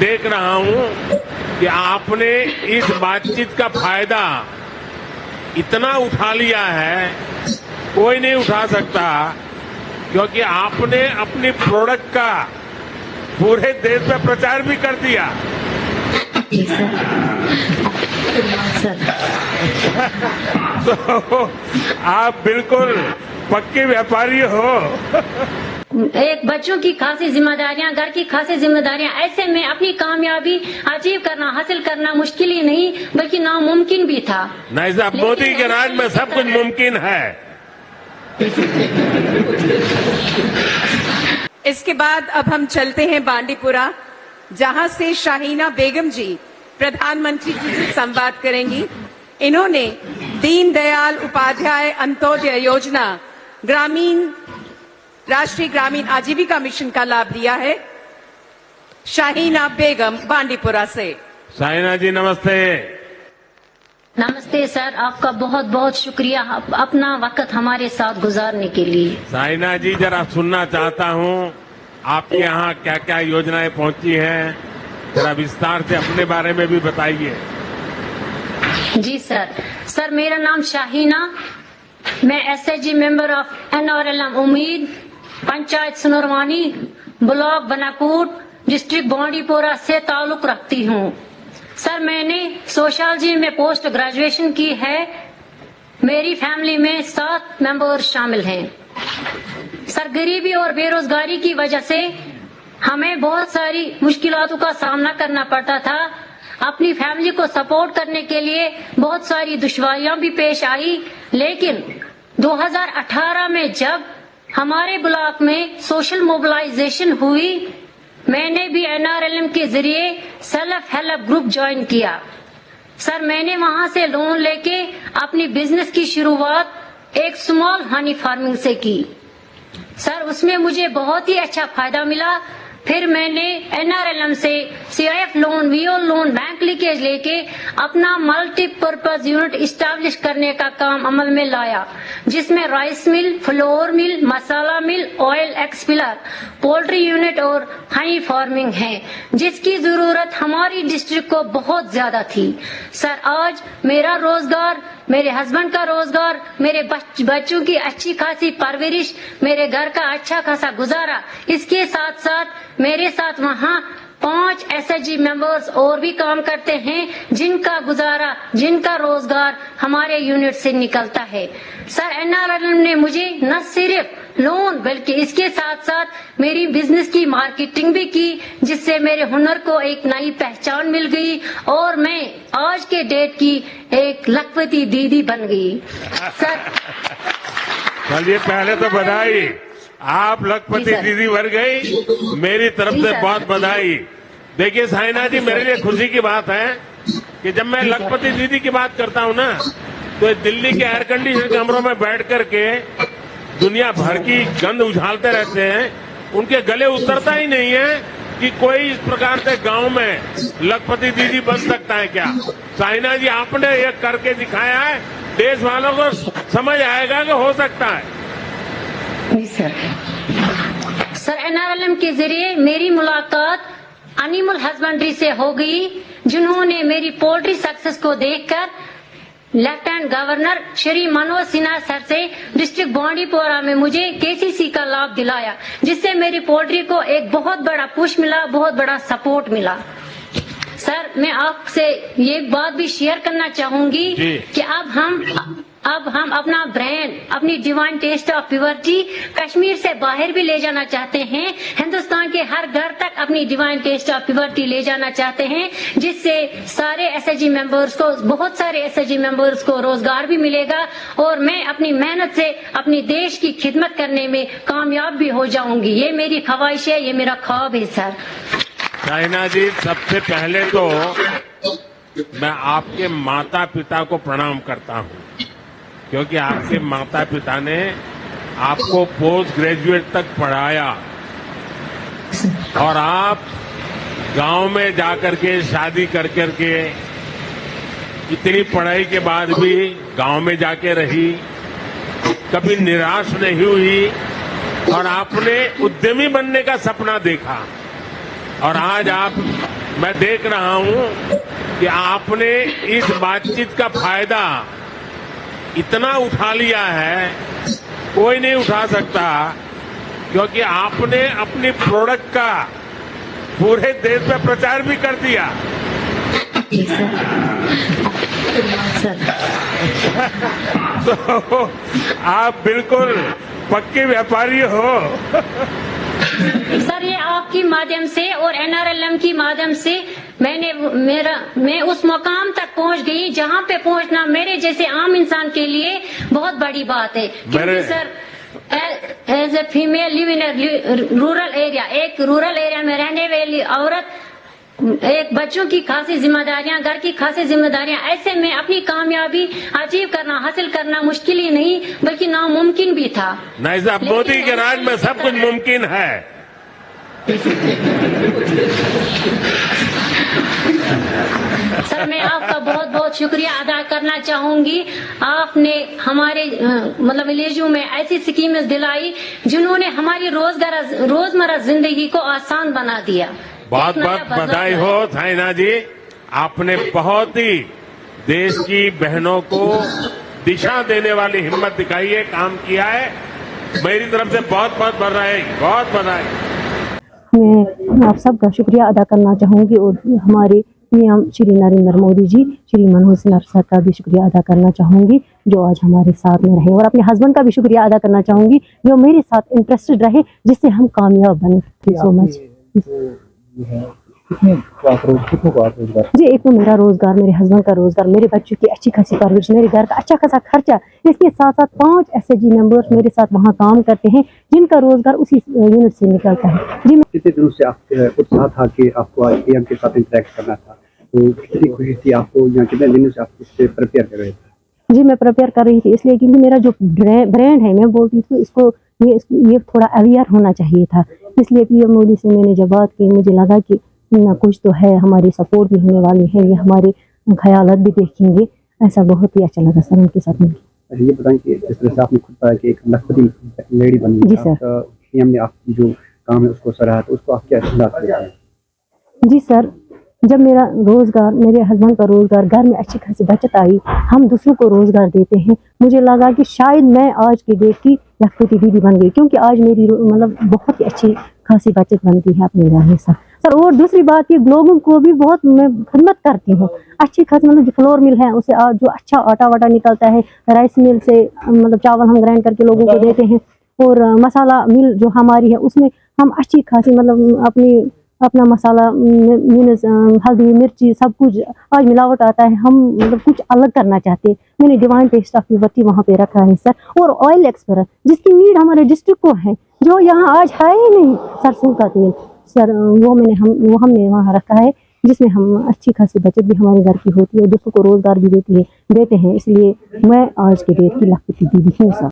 देख रहा हूं कि आपने इस बातचीत का फायदा इतना उठा लिया है, कोई नहीं उठा सकता, क्योंकि आपने अपनी प्रोडक्ट का पूरे देश में प्रचार भी कर दिया। तो आप बिल्कुल पक्के व्यापारी हो। एक बच्चों की खासी जिम्मेदारियां, घर की खासी जिम्मेदारियां, ऐसे में अपनी कामयाबी अचीव करना, हासिल करना मुश्किल ही नहीं बल्कि नामुमकिन भी था। नहीं साहब, मोदी के राज में सब कुछ मुमकिन है। इसके बाद अब हम चलते हैं बांडीपुरा, जहां से शाहीना बेगम जी प्रधानमंत्री जी से संवाद करेंगी। इन्होंने दीनदयाल उपाध्याय अंत्योदय योजना राष्ट्रीय ग्रामीण आजीविका मिशन का लाभ लिया है। शाहीना बेगम बांडीपुरा से। शाहीना जी नमस्ते। नमस्ते सर, आपका बहुत बहुत शुक्रिया अपना वक्त हमारे साथ गुजारने के लिए। शाहीना जी, जरा सुनना चाहता हूं आपके यहाँ क्या क्या योजनाएं पहुंची हैं, जरा विस्तार से अपने बारे में भी बताइए। जी सर, मेरा नाम शाहीना, मैं एसएचजी मेंबर ऑफ एनआरएलएम उम्मीद, पंचायत सुनरवानी, ब्लॉक बनाकोट, डिस्ट्रिक्ट बांडीपुरा से ताल्लुक रखती हूँ। सर, मैंने सोशियोलॉजी में पोस्ट ग्रेजुएशन की है। मेरी फैमिली में 7 मेंबर्स शामिल हैं। सर, गरीबी और बेरोजगारी की वजह से हमें बहुत सारी मुश्किलातों का सामना करना पड़ता था। अपनी फैमिली को सपोर्ट करने के लिए बहुत सारी दुश्वारियां भी पेश आई, लेकिन 2018 में जब हमारे ब्लॉक में सोशल मोबिलाइजेशन हुई, मैंने भी एनआरएलएम के जरिए सेल्फ हेल्प ग्रुप ज्वाइन किया। सर, मैंने वहां से लोन लेके अपनी बिजनेस की शुरुआत एक स्मॉल हनी फार्मिंग से की। सर, उसमें मुझे बहुत ही अच्छा फायदा मिला। फिर मैंने एनआरएलएम से CIF loan, VO loan, bank linkage लेके अपना मल्टीपर्पज यूनिट इस्टेब्लिश करने का काम अमल में लाया, जिसमें राइस मिल, फ्लोर मिल, मसाला मिल, ऑयल एक्सपिलर, पोल्ट्री यूनिट और हनी फार्मिंग है, जिसकी जरूरत हमारी डिस्ट्रिक्ट को बहुत ज्यादा थी। सर, आज मेरा रोजगार, मेरे हस्बैंड का रोजगार, मेरे बच्चों की अच्छी खासी परवरिश, मेरे घर का अच्छा खासा गुजारा, इसके साथ साथ मेरे साथ वहाँ 5 एसएचजी मेंबर्स और भी काम करते हैं, जिनका गुजारा, जिनका रोजगार हमारे यूनिट से निकलता है। सर, एनआरएलएम ने मुझे न सिर्फ लोन बल्कि इसके साथ साथ मेरी बिजनेस की मार्केटिंग भी की, जिससे मेरे हुनर को एक नई पहचान मिल गई और मैं आज के डेट की एक लखपति दीदी बन गई। सर, चलिए पहले तो बधाई, आप लखपति दीदी बन गई, मेरी तरफ से बहुत बधाई। देखिए शाहीना जी, मेरे लिए खुशी की बात है कि जब मैं लखपति दीदी की बात करता हूँ ना, तो दिल्ली के एयर कंडीशन कमरों में बैठ करके दुनिया भर की गंध उछालते रहते हैं, उनके गले उतरता ही नहीं है कि कोई इस प्रकार से गांव में लखपति दीदी बन सकता है क्या। शाहीना जी, आपने ये करके दिखाया है, देश वालों को समझ आएगा कि हो सकता है। सर, एनआरएलएम के जरिए मेरी मुलाकात एनिमल हस्बेंड्री से हो गई, जिन्होंने मेरी पोल्ट्री सक्सेस को देखकर lieutenant governor Shri Manoj Sinha sir से डिस्ट्रिक्ट बांडीपुरा में मुझे केसीसी का लाभ दिलाया, जिससे मेरी पोल्ट्री को एक बहुत बड़ा पुश मिला, बहुत बड़ा सपोर्ट मिला। सर, मैं आपसे ये बात भी शेयर करना चाहूंगी कि अब हम अपना ब्रांड, अपनी divine taste of purity Kashmir से बाहर भी ले जाना चाहते हैं, हिंदुस्तान के हर घर तक अपनी डिवाइन टेस्ट ऑफ प्योरिटी ले जाना चाहते हैं, जिससे सारे एसएचजी मेंबर्स को, बहुत सारे एसएचजी मेंबर्स को रोजगार भी मिलेगा और मैं अपनी मेहनत से अपनी देश की खिदमत करने में कामयाब भी हो जाऊंगी। ये मेरी ख्वाहिश है, ये मेरा ख्वाब है। सर शाहीना जी, सबसे पहले तो मैं आपके माता पिता को प्रणाम करता हूँ, क्योंकि आपके माता पिता ने आपको पोस्ट ग्रेजुएट तक पढ़ाया और आप गांव में जाकर के शादी कर करके इतनी पढ़ाई के बाद भी गांव में जाके रही, कभी निराश नहीं हुई और आपने उद्यमी बनने का सपना देखा और आज आप मैं देख रहा हूं कि आपने इस बातचीत का फायदा इतना उठा लिया है, कोई नहीं उठा सकता, क्योंकि आपने अपनी प्रोडक्ट का पूरे देश में प्रचार भी कर दिया। जी सर। तो आप बिल्कुल पक्के व्यापारी हो। सर, ये आपकी माध्यम से और NRLM की माध्यम से मैं उस मुकाम तक पहुंच गई जहां पे पहुंचना मेरे जैसे आम इंसान के लिए बहुत बड़ी बात है। क्योंकि sir, as a female live in rural area, एक रूरल एरिया में रहने वाली औरत, एक बच्चों की खासी जिम्मेदारियां, घर की खासी जिम्मेदारियां, ऐसे में अपनी कामयाबी अचीव करना, हासिल करना मुश्किल ही नहीं बल्कि नामुमकिन भी था। नहीं साहब, मोदी के राज में सब कुछ मुमकिन है। सर, मैं आपका बहुत बहुत शुक्रिया अदा करना चाहूंगी। आपने हमारे मतलब विलेजों में ऐसी स्कीमें दिलाई जिन्होंने हमारी रोजमर्रा जिंदगी को आसान बना दिया। बहुत बहुत बधाई हो साइना जी, आपने बहुत ही देश की बहनों को दिशा देने वाली हिम्मत दिखाई है, काम किया है। मेरी तरफ से बहुत बहुत बधाई, बहुत बधाई। मैं आप सबका शुक्रिया अदा करना चाहूँगी और हमारे पीएम श्री नरेंद्र मोदी जी, श्री मनोहर सिन्हा सर का भी शुक्रिया अदा करना चाहूँगी जो आज हमारे साथ में रहे, और अपने हस्बैंड का भी शुक्रिया अदा करना चाहूँगी जो मेरे साथ इंटरेस्टेड रहे, जिससे हम कामयाब बने। So much. जी, एक तो मेरा रोजगार, मेरे हस्बैंड का रोजगार, मेरे बच्चों की अच्छी खासी परवरिश, मेरे घर का अच्छा खासा खर्चा, इसके साथ साथ 5 SHG मेंबर्स मेरे साथ वहाँ काम करते हैं जिनका रोजगार उसी यूनिट से निकलता है। जी, कितने दिनों से आप उत्साह था कि आपको आज PM के साथ इंटरेक्ट करना था, तो कितनी खुशी थी आपको, या कितने दिनों से आप इससे प्रिपेयर कर रहे थे? जी, मैं प्रिपेयर कर रही थी इसलिए क्योंकि मेरा जो ब्रांड है, मैं बोलती थी इसको ये थोड़ा अवेयर होना चाहिए था, इसलिए PM मोदी से मैंने जब बात की मुझे लगा कि ना कुछ तो है, हमारी सपोर्ट भी होने वाली है, ये हमारे ख्यालात भी देखेंगे, ऐसा बहुत ही अच्छा लगा सर उनके साथ मिलकर। ये बताएं कि जिस तरह से आपने खुद बताया कि एक लखपति लेडी बनी, जी सर, PM ने आपकी जो काम है उसको सराहा, तो उसको आप क्या संदेश देते हैं? जी सर, जब मेरा रोजगार, मेरे हस्बैंड का रोजगार, घर में अच्छी खासी बचत आई, हम दूसरों को रोजगार देते हैं, मुझे लगा कि शायद मैं आज की डेट की लखपति दीदी बन गई, क्योंकि आज मेरी मतलब बहुत ही अच्छी खासी बचत बनती है अपने घर में सर। और दूसरी बात कि लोगों को भी बहुत मैं खिदमत करती हूँ, अच्छी खासी मतलब जो फ्लोर मिल है उसे जो अच्छा आटा वाटा निकलता है, राइस मिल से मतलब चावल हम ग्राइंड करके लोगों को देते हैं, और मसाला मिल जो हमारी है उसमें हम अच्छी खासी मतलब अपना मसाला, हल्दी, मिर्ची, सब कुछ आज मिलावट आता है, हम मतलब कुछ अलग करना चाहते हैं। मैंने डिवाइन टेस्ट ऑफ लिबर्टी वहाँ पे रखा है सर, और ऑयल एक्सप्रेस जिसकी नीड हमारे डिस्ट्रिक्ट को है, जो यहाँ आज है ही नहीं, सरसों का तेल सर, वो हमने वहाँ रखा है, जिसमें हम अच्छी खासी बचत भी हमारे घर की होती है और दूसरों को रोजगार भी देते हैं, इसलिए मैं आज के डेट की लखपति दीदी हूँ सर।